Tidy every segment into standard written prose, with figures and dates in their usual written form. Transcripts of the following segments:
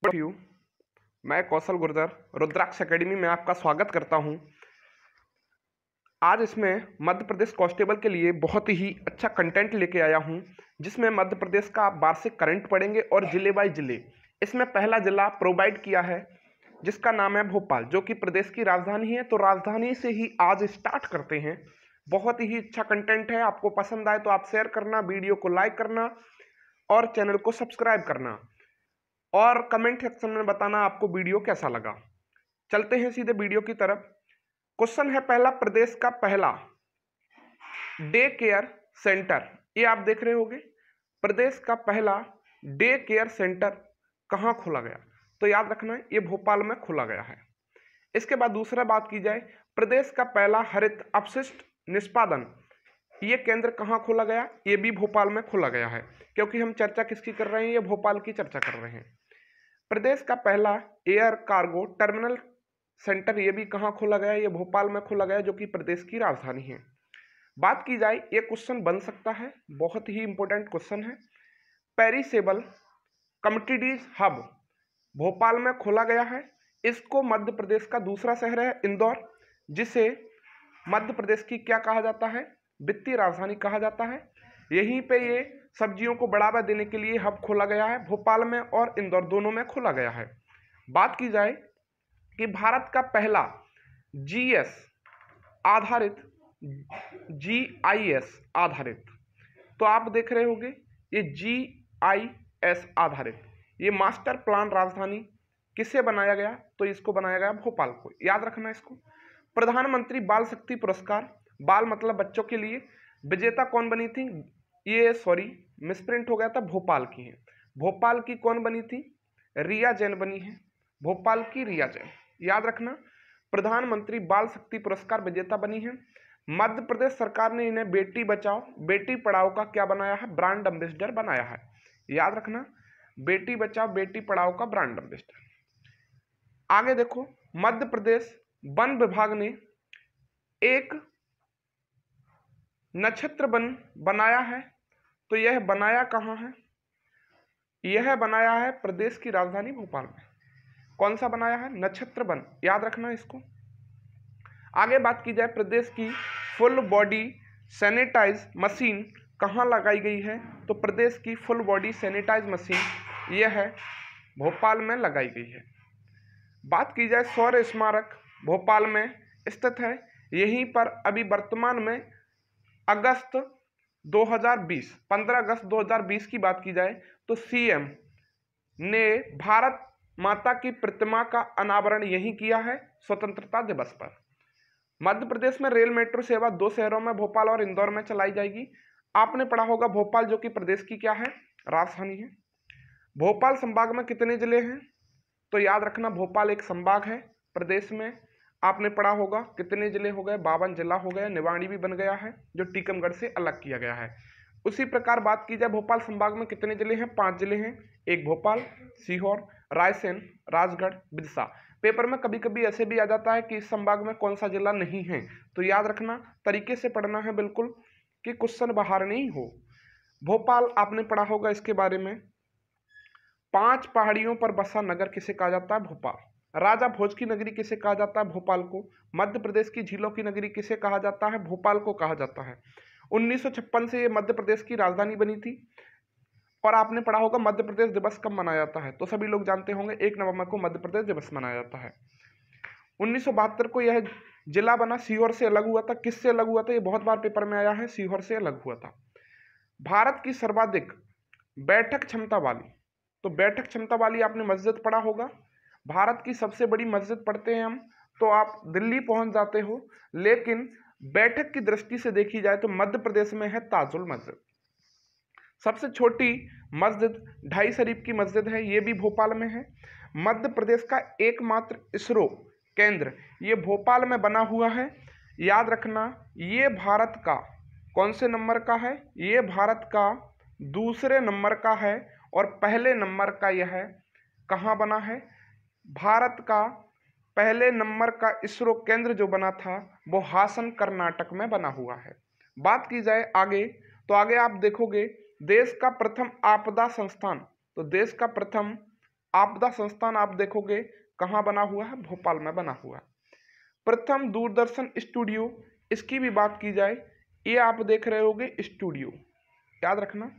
You मैं कौशल गुर्जर रुद्राक्ष academy में आपका स्वागत करता हूं। आज इसमें मध्य प्रदेश कांस्टेबल के लिए बहुत ही अच्छा कंटेंट लेके आया हूं, जिसमें मध्य प्रदेश का आप वार्षिक करंट पढ़ेंगे और जिले बाय जिले। इसमें पहला जिला प्रोवाइड किया है जिसका नाम है भोपाल, जो कि प्रदेश की राजधानी है। तो राजधानी से ही आज स्टार्ट करते हैं। बहुत ही अच्छा कंटेंट है, आपको पसंद आए तो आप शेयर करना, वीडियो को लाइक करना और चैनल को सब्सक्राइब करना और कमेंट सेक्शन में बताना आपको वीडियो कैसा लगा। चलते हैं सीधे वीडियो की तरफ। क्वेश्चन है पहला, प्रदेश का पहला डे केयर सेंटर, ये आप देख रहे होंगे, प्रदेश का पहला डे केयर सेंटर कहाँ खोला गया? तो याद रखना ये भोपाल में खोला गया है। इसके बाद दूसरा बात की जाए, प्रदेश का पहला हरित अपशिष्ट निष्पादन, ये केंद्र कहाँ खोला गया? ये भी भोपाल में खोला गया है, क्योंकि हम चर्चा किसकी कर रहे हैं? ये भोपाल की चर्चा कर रहे हैं। प्रदेश का पहला एयर कार्गो टर्मिनल सेंटर, ये भी कहाँ खोला गया? ये भोपाल में खोला गया, जो कि प्रदेश की राजधानी है। बात की जाए, ये क्वेश्चन बन सकता है, बहुत ही इंपॉर्टेंट क्वेश्चन है। पेरिसेबल कमोडिटीज हब भोपाल में खोला गया है। इसको मध्य प्रदेश का दूसरा शहर है इंदौर, जिसे मध्य प्रदेश की क्या कहा जाता है? वित्तीय राजधानी कहा जाता है। यहीं पे ये सब्जियों को बढ़ावा देने के लिए हब खोला गया है, भोपाल में और इंदौर दोनों में खोला गया है। बात की जाए कि भारत का पहला जीएस आधारित जीआईएस आधारित, तो आप देख रहे होंगे ये जीआईएस आधारित, ये मास्टर प्लान राजधानी किसे बनाया गया? तो इसको बनाया गया भोपाल को, याद रखना इसको। प्रधानमंत्री बाल शक्ति पुरस्कार, बाल मतलब बच्चों के लिए, विजेता कौन बनी थी? ये मिसप्रिंट हो गया था, भोपाल की है। भोपाल की कौन बनी थी? रिया जैन बनी है, भोपाल की रिया जैन, याद रखना। प्रधानमंत्री बाल शक्ति पुरस्कार विजेता बनी है। मध्य प्रदेश सरकार ने इन्हें बेटी बचाओ बेटी पढ़ाओ का क्या बनाया है? ब्रांड एम्बेसडर बनाया है, याद रखना। बेटी बचाओ बेटी पढ़ाओ का ब्रांड एम्बेसडर। आगे देखो, मध्य प्रदेश वन विभाग ने एक नक्षत्र वन बनाया है, तो यह बनाया कहाँ है? यह बनाया है प्रदेश की राजधानी भोपाल में। कौन सा बनाया है? नक्षत्र वन, याद रखना इसको। आगे बात की जाए, प्रदेश की फुल बॉडी सैनिटाइज मशीन कहाँ लगाई गई है? तो प्रदेश की फुल बॉडी सैनिटाइज मशीन यह है भोपाल में लगाई गई है। बात की जाए, शौर्य स्मारक भोपाल में स्थित है। यहीं पर अभी वर्तमान में 15 अगस्त 2020 की बात की जाए तो सीएम ने भारत माता की प्रतिमा का अनावरण यहीं किया है स्वतंत्रता दिवस पर। मध्य प्रदेश में रेल मेट्रो सेवा 2 शहरों में, भोपाल और इंदौर में चलाई जाएगी। आपने पढ़ा होगा भोपाल, जो कि प्रदेश की क्या है? राजधानी है। भोपाल संभाग में कितने जिले हैं? तो याद रखना, भोपाल एक संभाग है प्रदेश में। आपने पढ़ा होगा कितने जिले हो गए? 52 जिला हो गया। निवाड़ी भी बन गया है, जो टीकमगढ़ से अलग किया गया है। उसी प्रकार बात की जाए, भोपाल संभाग में कितने जिले हैं? 5 जिले हैं। एक भोपाल, सीहोर, रायसेन, राजगढ़, बिरसा। पेपर में कभी कभी ऐसे भी आ जाता है कि इस संभाग में कौन सा जिला नहीं है, तो याद रखना, तरीके से पढ़ना है बिल्कुल कि क्वेश्चन बाहर नहीं हो। भोपाल आपने पढ़ा होगा इसके बारे में। 5 पहाड़ियों पर बसा नगर किसे कहा जाता है? भोपाल। राजा भोज की नगरी किसे कहा जाता है? भोपाल को। मध्य प्रदेश की झीलों की नगरी किसे कहा जाता है? भोपाल को कहा जाता है। 1956 से ये मध्य प्रदेश की राजधानी बनी थी। और आपने पढ़ा होगा मध्य प्रदेश दिवस कब मनाया जाता है? तो सभी लोग जानते होंगे 1 नवंबर को मध्य प्रदेश दिवस मनाया जाता है। 1972 को यह जिला बना, सीहोर से अलग हुआ था। किससे अलग हुआ था? ये बहुत बार पेपर में आया है, सीहोर से अलग हुआ था। भारत की सर्वाधिक बैठक क्षमता वाली, तो बैठक क्षमता वाली आपने मस्जिद पढ़ा होगा। भारत की सबसे बड़ी मस्जिद पढ़ते हैं हम तो आप दिल्ली पहुंच जाते हो, लेकिन बैठक की दृष्टि से देखी जाए तो मध्य प्रदेश में है ताजुल मस्जिद। सबसे छोटी मस्जिद ढाई शरीफ की मस्जिद है, ये भी भोपाल में है। मध्य प्रदेश का एकमात्र इसरो केंद्र ये भोपाल में बना हुआ है, याद रखना। ये भारत का कौन से नंबर का है? ये भारत का दूसरे नंबर का है और पहले नंबर का यह कहाँ बना है? भारत का पहले नंबर का इसरो केंद्र जो बना था वो हासन कर्नाटक में बना हुआ है। बात की जाए आगे, तो आगे आप देखोगे देश का प्रथम आपदा संस्थान, तो देश का प्रथम आपदा संस्थान आप देखोगे कहाँ बना हुआ है, भोपाल में बना हुआ है। प्रथम दूरदर्शन स्टूडियो, इसकी भी बात की जाए, ये आप देख रहे होगे स्टूडियो, याद रखना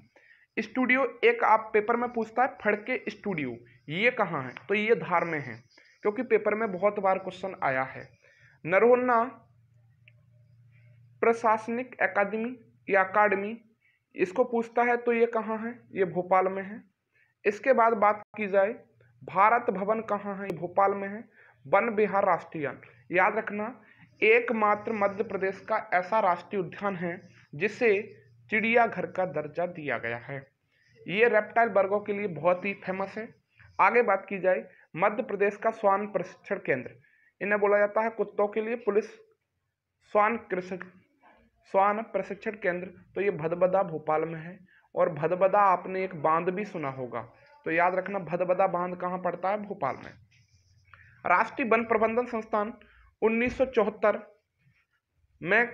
स्टूडियो। एक आप पेपर में पूछता है फड़के स्टूडियो, ये कहाँ है, तो ये धार में है, क्योंकि पेपर में बहुत बार क्वेश्चन आया है। नरोन्ना प्रशासनिक अकादमी या अकादमी, इसको पूछता है तो ये कहाँ है, ये भोपाल में है। इसके बाद बात की जाए भारत भवन कहाँ है, भोपाल में है। वन विहार राष्ट्रीय उद्यान, याद रखना एकमात्र मध्य प्रदेश का ऐसा राष्ट्रीय उद्यान है जिसे चिड़ियाघर का दर्जा दिया गया है। ये रेप्टाइल वर्गों के लिए बहुत ही फेमस है। आगे बात की जाए मध्य प्रदेश का श्वान प्रशिक्षण केंद्र, इन्हें बोला जाता है कुत्तों के लिए पुलिस श्वान प्रशिक्षण केंद्र, तो ये भदभदा भोपाल में है। और भदभदा आपने एक बांध भी सुना होगा, तो याद रखना भदभदा बांध कहाँ पड़ता है, भोपाल में। राष्ट्रीय वन प्रबंधन संस्थान 1974 में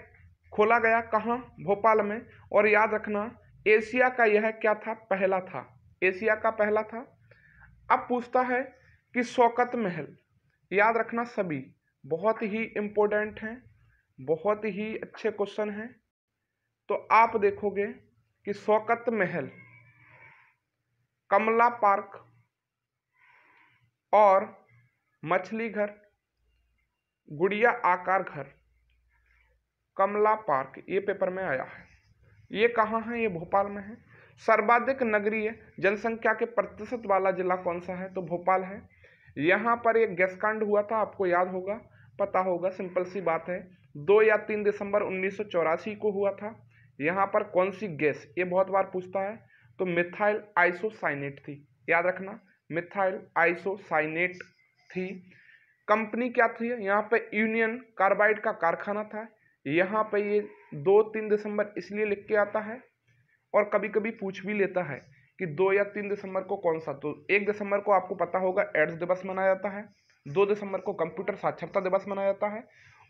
खोला गया, कहाँ, भोपाल में। और याद रखना एशिया का यह क्या था, पहला था, एशिया का पहला था। अब पूछता है कि शौकत महल, याद रखना सभी बहुत ही इंपॉर्टेंट हैं, बहुत ही अच्छे क्वेश्चन हैं। तो आप देखोगे कि शौकत महल, कमला पार्क और मछली घर, गुड़िया आकार घर, कमला पार्क, ये पेपर में आया है। ये कहाँ है, ये भोपाल में है। सर्वाधिक नगरीय जनसंख्या के प्रतिशत वाला जिला कौन सा है, तो भोपाल है। यहाँ पर एक गैस कांड हुआ था, आपको याद होगा, पता होगा, सिंपल सी बात है, 2 या 3 दिसंबर 1984 को हुआ था। यहाँ पर कौन सी गैस, ये बहुत बार पूछता है, तो मिथाइल आइसोसाइनेट थी, याद रखना मिथाइल आइसोसाइनेट थी। कंपनी क्या थी, यहाँ पे यूनियन कार्बाइड का कारखाना था। यहाँ पे ये 2-3 दिसंबर इसलिए लिख के आता है, और कभी कभी पूछ भी लेता है कि 2 या 3 दिसंबर को कौन सा, तो 1 दिसंबर को आपको पता होगा एड्स दिवस मनाया जाता है, 2 दिसंबर को कंप्यूटर साक्षरता दिवस मनाया जाता है,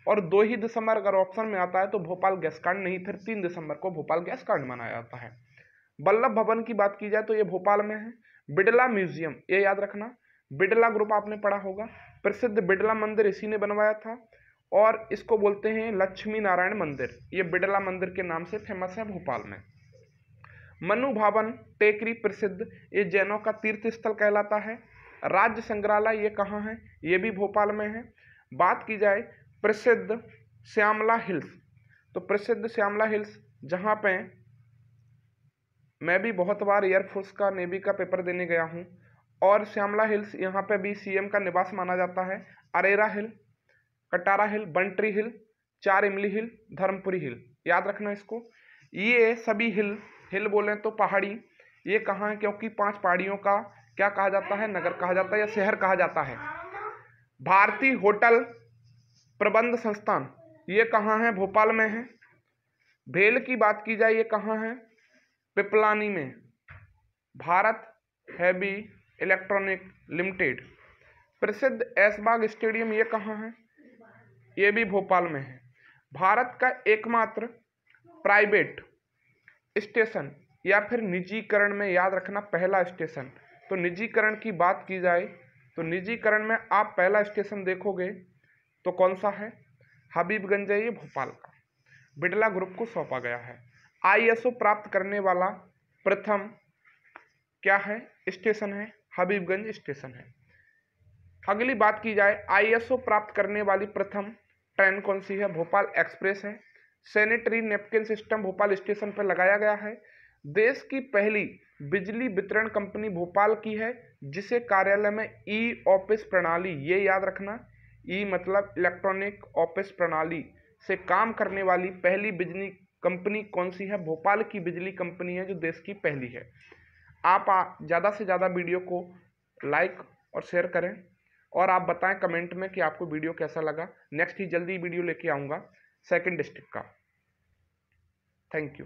और 2 ही दिसंबर अगर ऑप्शन में आता है तो भोपाल गैस कांड नहीं, फिर 3 दिसंबर को भोपाल गैस कांड मनाया जाता है। वल्लभ भवन की बात की जाए तो ये भोपाल में है। बिड़ला म्यूजियम, ये याद रखना, बिड़ला ग्रुप आपने पढ़ा होगा, प्रसिद्ध बिड़ला मंदिर इसी ने बनवाया था, और इसको बोलते हैं लक्ष्मी नारायण मंदिर, ये बिड़ला मंदिर के नाम से फेमस है भोपाल में। मनु भवन टेकरी प्रसिद्ध, ये जैनों का तीर्थ स्थल कहलाता है। राज्य संग्रहालय ये कहाँ है, ये भी भोपाल में है। बात की जाए प्रसिद्ध श्यामला हिल्स, तो प्रसिद्ध श्यामला हिल्स, जहाँ पे मैं भी बहुत बार एयरफोर्स का, नेवी का पेपर देने गया हूँ, और श्यामला हिल्स यहाँ पे भी सीएम का निवास माना जाता है। अरेरा हिल, कटारा हिल, बंटरी हिल, 4 इमली हिल, धर्मपुरी हिल, याद रखना इसको। ये सभी हिल बोलें तो पहाड़ी, ये कहाँ है, क्योंकि 5 पहाड़ियों का क्या कहा जाता है, नगर कहा जाता है या शहर कहा जाता है। भारतीय होटल प्रबंध संस्थान, ये कहाँ है, भोपाल में है। भेल की बात की जाए, ये कहाँ है, पिपलानी में। भारत हैवी इलेक्ट्रॉनिक लिमिटेड, प्रसिद्ध ऐशबाग स्टेडियम, ये कहाँ है, ये भी भोपाल में है। भारत का एकमात्र प्राइवेट स्टेशन या फिर निजीकरण में, याद रखना पहला स्टेशन, तो निजीकरण की बात की जाए तो निजीकरण में आप पहला स्टेशन देखोगे तो कौन सा है, हबीबगंज है, ये भोपाल का, बिड़ला ग्रुप को सौंपा गया है। आईएसओ प्राप्त करने वाला प्रथम क्या है, स्टेशन है, हबीबगंज स्टेशन है। अगली बात की जाए आईएसओ प्राप्त करने वाली प्रथम ट्रेन कौन सी है, भोपाल एक्सप्रेस है। Sanitary napkin system Bhopal station पर लगाया गया है। देश की पहली बिजली वितरण कंपनी भोपाल की है, जिसे कार्यालय में ई ऑफिस प्रणाली, ये याद रखना, ई मतलब इलेक्ट्रॉनिक ऑफिस प्रणाली से काम करने वाली पहली बिजली कंपनी कौन सी है, भोपाल की बिजली कंपनी है, जो देश की पहली है। आप ज़्यादा से ज़्यादा वीडियो को लाइक और शेयर करें, और आप बताएं कमेंट में कि आपको वीडियो कैसा लगा। नेक्स्ट ही जल्दी वीडियो लेके आऊँगा 2nd डिस्ट्रिक्ट का। Thank you.